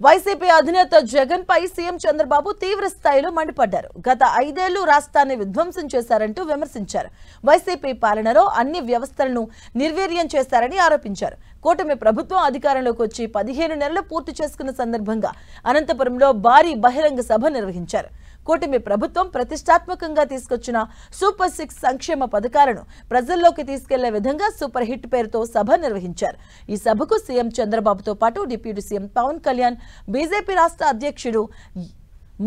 YCP అధినేత జగన్ పై CM Chandrababu తీవ్ర స్థాయిలో మండిపడ్డారు. గత 5 ఏళ్లు రాష్ట్రాన్ని విధ్వంసం చేశారంటూ విమర్శించారు. వైసీపీ పాలనలో అన్ని వ్యవస్థలను నిర్వీర్యం చేశారని ఆరోపించారు. కూటమి ప్రభుత్వం అధికారంలోకి వచ్చి 15 నెలలు పూర్తి చేసుకున్న సందర్భంగా అనంతపురంలో భారీ బహిరంగ సభ నిర్వహించారు. కూటమి ప్రభుత్వం ప్రతిష్టాత్మకంగా తీసుకొచ్చిన సూపర్ 6 సంక్షేమ పథకాలను ప్రజల్లోకి తీసుకెళ్లే విధంగా సూపర్ హిట్ పేరుతో సభ నిర్వహించారు. ఈ సభకు సీఎం చంద్రబాబుతో పాటు deputy CM Pawan Kalyan, BJP రాష్ట్ర అధ్యక్షుడు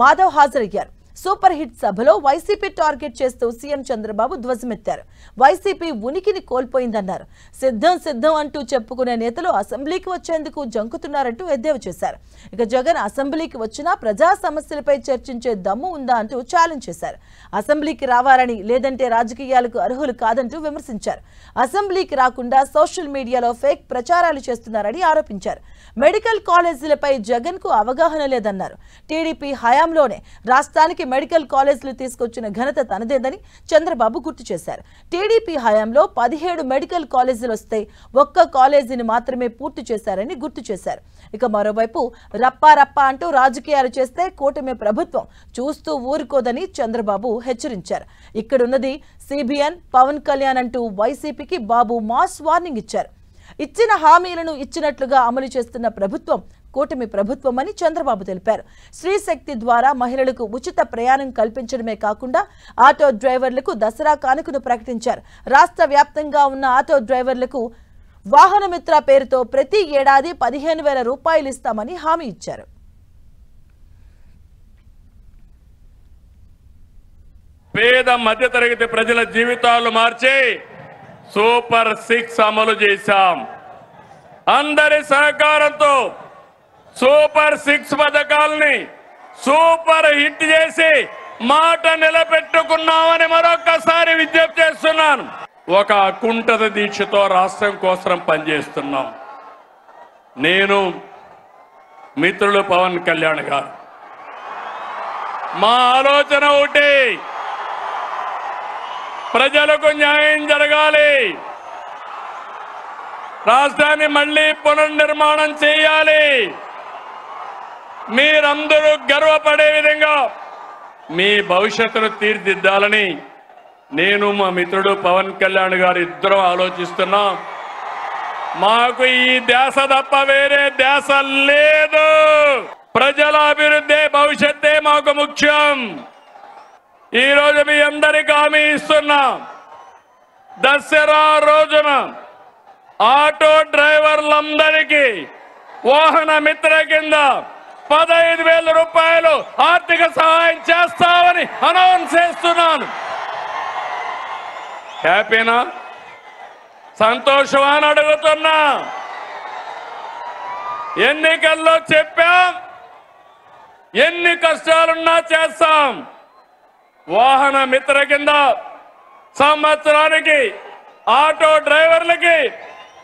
మాధవ్ హాజరయ్యారు. సూపర్ హిట్ సభలో వైసీపీ టార్గెట్ చేస్తూ సీఎం చంద్రబాబు ధ్వజమెత్తారు. వైసీపీ ఉనికిని కోల్పోయిందన్నారు. సిద్ధం అంటూ చెప్పుకునే నేతలు అసెంబ్లీకి వచ్చేందుకు జంకుతున్నారంటూ ఎద్దేవా చేశారు. ఇక జగన్ అసెంబ్లీకి వచ్చినా ప్రజా సమస్యలపై చర్చించే దమ్ము ఉందా అంటూ ఛాలెంజ్ చేశారు. అసెంబ్లీకి రావాలని లేదంటే రాజకీయాలకు అర్హులు కాదంటూ విమర్శించారు. అసెంబ్లీకి రాకుండా సోషల్ మీడియాలో ఫేక్ ప్రచారాలు చేస్తున్నారని ఆరోపించారు. మెడికల్ కాలేజీలపై జగన్ కు అవగాహన లేదన్నారు. టీడీపీ హయాంలోనే రాష్ట్రానికి మెడికల్ కాలేజీలు తీసుకొచ్చిన ఘనత తనదేదని చంద్రబాబు గుర్తు చేశారు. టీడీపీ హయాంలో 17 మెడికల్ కాలేజీలు వస్తే ఒక్క కాలేజీని మాత్రమే పూర్తి చేశారని గుర్తు చేశారు. ఇక మరోవైపు రప్పా అంటూ రాజకీయాలు చేస్తే కూటమి ప్రభుత్వం చూస్తూ ఊరుకోదని చంద్రబాబు హెచ్చరించారు. ఇక్కడున్నది సిబిఎన్, పవన్ కళ్యాణ్ అంటూ వైసీపీకి బాబు మాస్ వార్నింగ్ ఇచ్చారు. ఇచ్చిన హామీలను ఇచ్చినట్లుగా అమలు చేస్తున్న ప్రభుత్వం కూటమి ప్రభుత్వమని చంద్రబాబు తెలిపారు. స్త్రీ శక్తి ద్వారా మహిళలకు ఉచిత ప్రయాణం కల్పించడమే కాకుండా ఆటో డ్రైవర్లకు దసరా కానుకను ప్రకటించారు. రాష్ట్ర వ్యాప్తంగా ఉన్న ఆటో డ్రైవర్లకు వాహనమిత్ర పేరుతో ప్రతి ఏడాది 15,000 రూపాయలు ఇస్తామని హామీ ఇచ్చారు. పేద మధ్యతరగతి ప్రజల జీవితాలు మార్చే సూపర్ 6 అమలు చేశాం. అందరి సహకారంతో సూపర్ 6 పథకాలని సూపర్ హిట్ చేసి మాట నిలబెట్టుకున్నామని మరొకసారి విజ్ఞప్తి చేస్తున్నాను. ఒక అకుంఠిత దీక్షతో రాష్ట్రం కోసం పనిచేస్తున్నాం. నేను, మిత్రులు పవన్ కళ్యాణ్ గారు, మా ఆలోచన ఒకటి, ప్రజలకు న్యాయం జరగాలి, రాష్ట్రాన్ని మళ్లీ పునర్నిర్మాణం చేయాలి, మీరందరూ గర్వపడే విధంగా మీ భవిష్యత్తును తీర్చిదిద్దాలని నేను, మా మిత్రుడు పవన్ కళ్యాణ్ గారు ఇద్దరం ఆలోచిస్తున్నాం. మాకు ఈ ధ్యాస తప్ప వేరే ధ్యాస లేదు. ప్రజల అభివృద్ధి, భవిష్యత్తే మాకు ముఖ్యం. ఈరోజు మీ అందరికీ హామీ ఇస్తున్నాం. దసరా రోజున ఆటో డ్రైవర్లందరికీ వాహన మిత్ర కింద 15,000 రూపాయలు ఆర్థిక సహాయం చేస్తామని అనౌన్స్ చేస్తున్నాను. హ్యాపీనా? సంతోషమా అని అడుగుతున్నా. ఎన్నికల్లో చెప్పాం, ఎన్ని కష్టాలున్నా చేస్తాం. వాహన మిత్ర కింద సంవత్సరానికి ఆటో డ్రైవర్లకి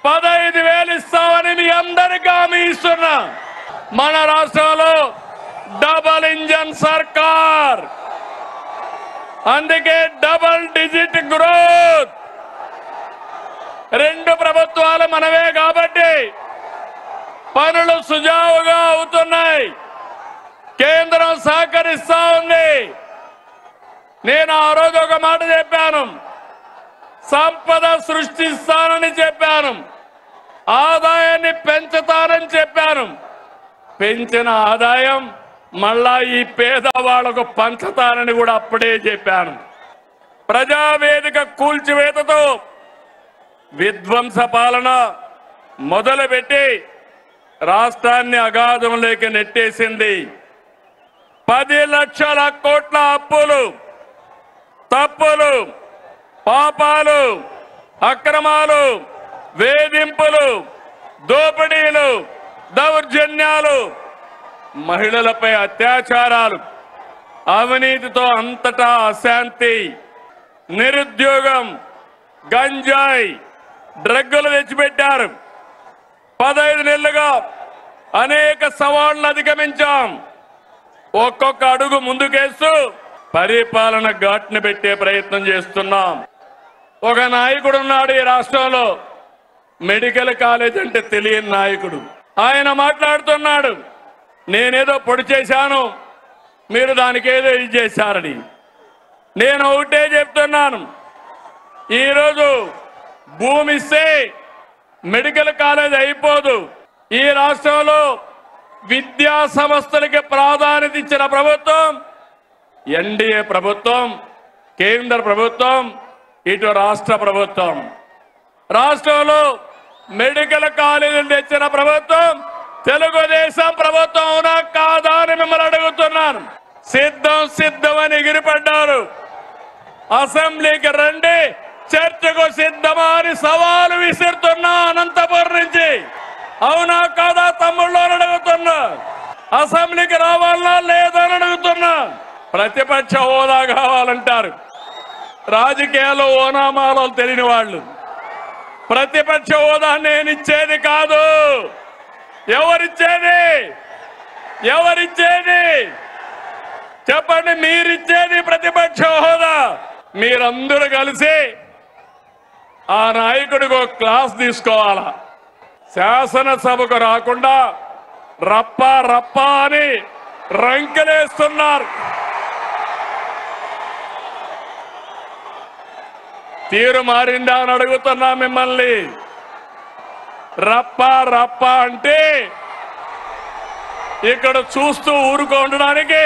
15,000 ఇస్తామని మీ అందరికీ హామీ ఇస్తున్నా. మన రాష్ట్రంలో డబల్ ఇంజన్ సర్కార్, అందుకే డబల్ డిజిట్ గ్రోత్. 2 ప్రభుత్వాలు మనవే కాబట్టి పనులు సుజావుగా అవుతున్నాయి. కేంద్రం సహకరిస్తా ఉంది. నేను ఆ రోజు ఒక మాట చెప్పాను, సంపద సృష్టిస్తానని చెప్పాను, ఆదాయాన్ని పెంచుతానని చెప్పాను. పెంచిన ఆదాయం మళ్ళా ఈ పేదవాళ్లకు పంచుతానని కూడా అప్పుడే చెప్పాను. ప్రజావేదిక కూల్చివేతతో విధ్వంస పాలన మొదలుపెట్టి రాష్ట్రాన్ని అగాధంలోకి నెట్టేసింది. 10 లక్షల కోట్ల అప్పులు, తప్పులు, పాపాలు, అక్రమాలు, వేధింపులు, దోపిడీలు, దౌర్జన్యాలు, మహిళలపై అత్యాచారాలు, అవినీతితో అంతటా అశాంతి, నిరుద్యోగం, గంజాయి, డ్రగ్గులు తెచ్చిపెట్టారు. 15 నెలలుగా అనేక సవాళ్లను అధిగమించాం. ఒక్కొక్క అడుగు ముందుకేస్తూ పరిపాలన ఘాట్ను పెట్టే ప్రయత్నం చేస్తున్నాం. ఒక నాయకుడు ఉన్నాడు ఈ రాష్ట్రంలో, మెడికల్ కాలేజ్ అంటే తెలియని నాయకుడు. ఆయన మాట్లాడుతున్నాడు, నేనేదో పొడి చేశాను, మీరు దానికి ఏదో ఇది చేశారని. నేను ఒకటే చెప్తున్నాను, ఈరోజు భూమి ఇస్తే మెడికల్ కాలేజ్ అయిపోదు. ఈ రాష్ట్రంలో విద్యా సంస్థలకి ప్రాధాన్యత ఇచ్చిన ప్రభుత్వం ఎన్డీఏ ప్రభుత్వం, కేంద్ర ప్రభుత్వం, ఇటు రాష్ట్ర ప్రభుత్వం. రాష్ట్రంలో మెడికల్ కాలేజీలు తెచ్చిన ప్రభుత్వం తెలుగుదేశం ప్రభుత్వం అవునా కాదా అని మిమ్మల్ని అడుగుతున్నాను. సిద్ధమని ఎగిరిపడ్డారు. అసెంబ్లీకి రండి, చర్చకు సిద్ధమా అని సవాలు విసురుతున్నా అనంతపురం నుంచి. అవునా కాదా తమ్ముళ్ళు అని అడుగుతున్నా. అసెంబ్లీకి రావాలన్నా లేదని అడుగుతున్నా. ప్రతిపక్ష హోదా కావాలంటారు. రాజకీయాల్లో ఓనామాలో తెలియని వాళ్ళు. ప్రతిపక్ష హోదా నేను ఇచ్చేది కాదు. ఎవరిచ్చేది చెప్పండి. మీరిచ్చేది ప్రతిపక్ష హోదా. మీరందరూ కలిసి ఆ నాయకుడికి ఒక క్లాస్ తీసుకోవాలా. శాసనసభకు రాకుండా రప్ప అని రంకెలేస్తున్నారు. తీరు మారిందా అని అడుగుతున్నా మిమ్మల్ని. రప్ప అంటే ఇక్కడ చూస్తూ ఊరుకోవడానికి,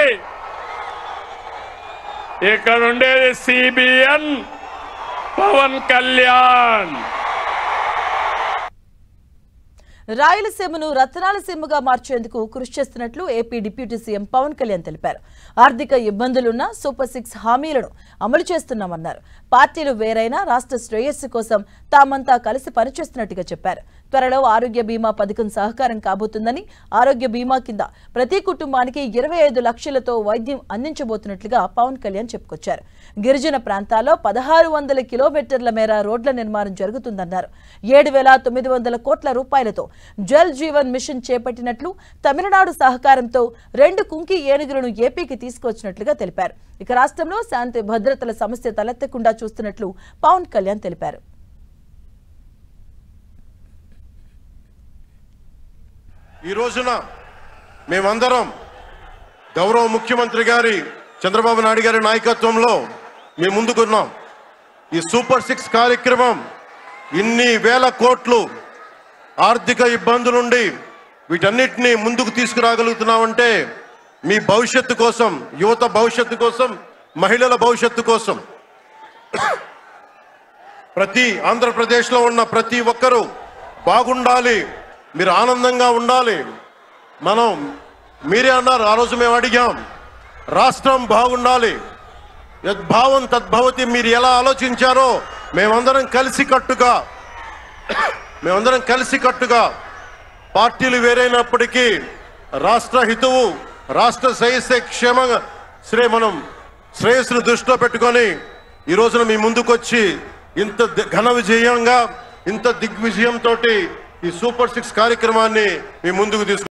ఇక్కడ ఉండేది సిబిఎన్ పవన్ కళ్యాణ్. రాయలసీమను రతనాలసీమగా మార్చేందుకు కృషి చేస్తున్నట్లు AP deputy CM Pawan Kalyan తెలిపారు. ఆర్థిక ఇబ్బందులున్న సూపర్ 6 హామీలను అమలు చేస్తున్నామన్నారు. పార్టీలు వేరైనా రాష్ట్ర శ్రేయస్సు కోసం తామంతా కలిసి పనిచేస్తున్నట్టుగా చెప్పారు. త్వరలో ఆరోగ్య బీమా పథకం సహకారం కాబోతుందని, ఆరోగ్య బీమా కింద ప్రతి కుటుంబానికి 25 లక్షలతో వైద్యం అందించబోతున్నట్లుగా పవన్ కళ్యాణ్ చెప్పుకొచ్చారు. గిరిజన ప్రాంతాల్లో 1600 కిలోమీటర్ల మేర రోడ్ల నిర్మాణం జరుగుతుందన్నారు. 7,900 కోట్ల రూపాయలతో జల్ జీవన్ మిషన్ చేపట్టినట్లు, తమిళనాడు సహకారంతో 2 కుంకి ఏనుగులను ఏపీకి తీసుకొచ్చినట్లుగా తెలిపారు. ఇక రాష్ట్రంలో శాంతి భద్రతల సమస్య తలెత్తకుండా చూస్తున్నట్లు పవన్ కళ్యాణ్ తెలిపారు. ఈ రోజున మేమందరం గౌరవ ముఖ్యమంత్రి గారి చంద్రబాబు నాయుడు గారి నాయకత్వంలో మేము ముందుకున్నాం. ఈ సూపర్ 6 కార్యక్రమం ఇన్ని వేల కోట్లు ఆర్థిక ఇబ్బందుల నుండి వీటన్నిటినీ ముందుకు తీసుకురాగలుగుతున్నామంటే మీ భవిష్యత్తు కోసం, యువత భవిష్యత్తు కోసం, మహిళల భవిష్యత్తు కోసం, ప్రతి ఆంధ్రప్రదేశ్లో ఉన్న ప్రతి ఒక్కరూ బాగుండాలి, మీరు ఆనందంగా ఉండాలి. మీరే అన్నారు, ఆ రోజు మేము అడిగాం, రాష్ట్రం బాగుండాలి, యద్భావం తద్భవతి. మీరు ఎలా ఆలోచించారో మేమందరం కలిసికట్టుగా పార్టీలు వేరైనప్పటికీ రాష్ట్ర హితువు, రాష్ట్ర శ్రేయస్సును దృష్టిలో పెట్టుకొని ఈ రోజున మీ ముందుకొచ్చి ఇంత ఘన విజయంగా, ఇంత దిగ్విజయంతో ఈ సూపర్ 6 కార్యక్రమాన్ని మీ ముందుకు తీసుకు